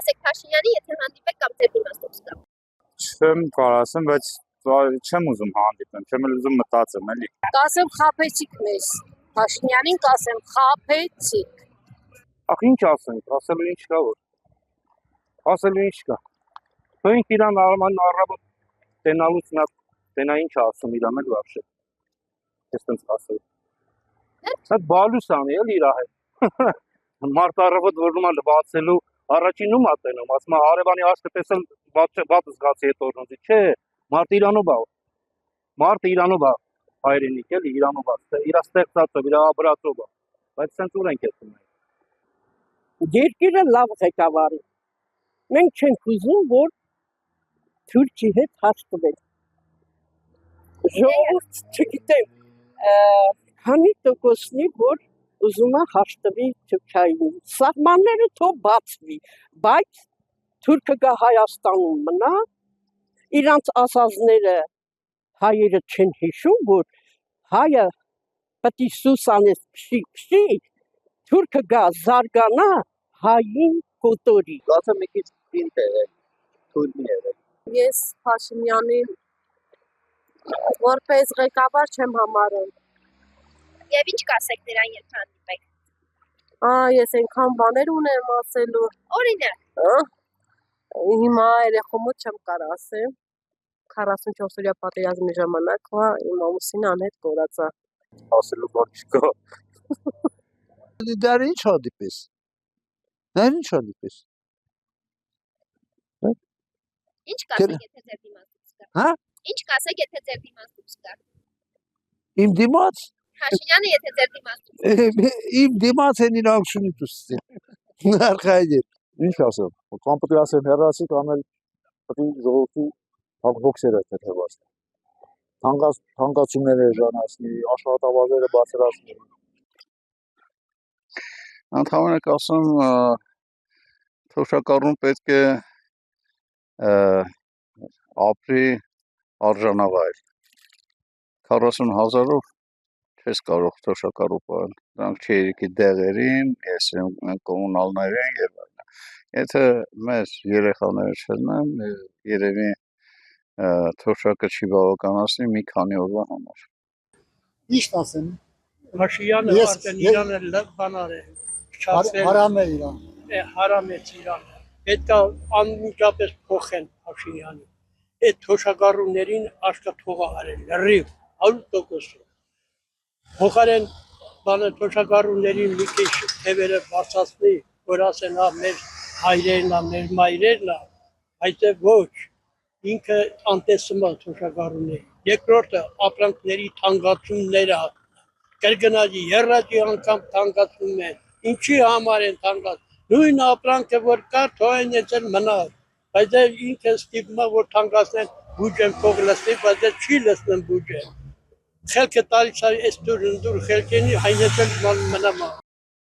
կասեք Փաշինյանի, եթե հանդիպեք կամ ձեր իմաստով կա։ Չեմ կարող ասեմ, բայց չեմ ուզում հանդիպեմ, չեմ ուզում մտածեմ, էլի։ Կասեմ խափեցիք մեզ, Փաշինյանին կասեմ խափեցիք։ Ախ ինչ ասենք, ասելու ինչ կա որ։ Ասելու ինչ կա։ Թույնք իրան առավոտ տենալուց նա տենա ինչ ասում իրան էլ вообще։ Ես տենց ասել։ Դա բալուս անի էլ իրա հետ։ Մարդ առավոտ որնումա լվացելու առաջին ում ատենում, ասում է հարևանի աչքը տեսել բաց զգացի հետ օրնոդի, չէ, մարդ իրանով է։ Մարդը իրանով է հայրենիք էլի, իրանով է, իր ստեղծածով, իր աբրածով է, բայց սենց ուր ենք էտում ենք։ Երկիրը լավ ղեկավարի։ Մենք չենք ուզում, որ Թուրքի հետ հաշտվեն։ Ժողովուրդ, չգիտեմ, քանի տոկոսնի, որ ուզում է հաշտվի Թուրքիային։ Սահմանները թող բացվի, բայց Թուրքը գա Հայաստանում մնա, իրանց ասածները հայերը չեն հիշում, որ հայը պետք է սուսանես փշի, Թուրքը գա զարգանա, հային կոտորի։ Գացը մի քիչ պինտ եղել, թույլ եղել։ Ես Փաշինյանին որպես ղեկավար չեմ համարում։ Եվ ինչ կասեք նրան, եթե հանդիպեք։ Ես այնքան բաներ ունեմ ասելու։ Օրինակ։ Հիմա երեխոմոց չեմ կարող ասեմ։ 44-օրյա պատերազմի ժամանակ իմ ամուսինը անհետ կորած է։ Ասելու բան չկա։ Դար ինչ հանդիպես։ Դար ինչ հանդիպես։ Ինչ կասեք, եթե ձեր դիմացուց կա։ Հա? Ինչ կասեք, եթե ձեր դիմացուց կա։ Իմ դիմաց։ Փաշինյանը, եթե ձեր դիմացուց։ Իմ դիմաց են իր ակշունի դուսի։ Նարխայր։ Ինչ ասեմ, կամ պետք է ասեմ հեռացի կամ էլ պետք է ժողովրդի հոգսերը թեթևացնի։ Թանկացումները ժանացնի, աշխատավարձերը բարձրացնի։ Ընդհանրապես կասեմ, թոշակառուն պետք է ապրի արժանավայր 40,000-ով չես կարող թոշակառու պահել, դրանք չերիքի դեղերին, ես կոմունալներին եւ այլն։ Եթե մեր երեխաները չլինեն, երևի թոշակը չի բավականացնի մի քանի օրվա համար։ Ինչ ասեմ։ Փաշինյանը արդեն Իրանը լավ բանար է։ Հարամ է Իրան։ Հարամ է Իրան։ Պետք է անմիջապես փոխեն Փաշինյանին։ Այդ թոշակառուներին աշկա թողա արել, լրիվ 100%։ Փոխարեն բանը թոշակառուներին մի քիչ թևերը բարձրացնի, որ ասեն, մեր հայրերն է, մեր մայրերն է, այդ ոչ, ինքը անտեսում է թոշակառուներին։ Երկրորդը ապրանքների թանկացումները, կրկնաջի, եռաջի անգամ թանկացնում են, ինչի համար են թանկացնում, նույն ապրանքը, որ կար, թող են եցել մնալ, բայց ինքը ստիպում է, որ թանկացնեն բուջեն փող լսնի, բայց չի լսնեն բուջեն։ Խելքը տալիս է այս դուր խելքենի հայնեցել մնամա։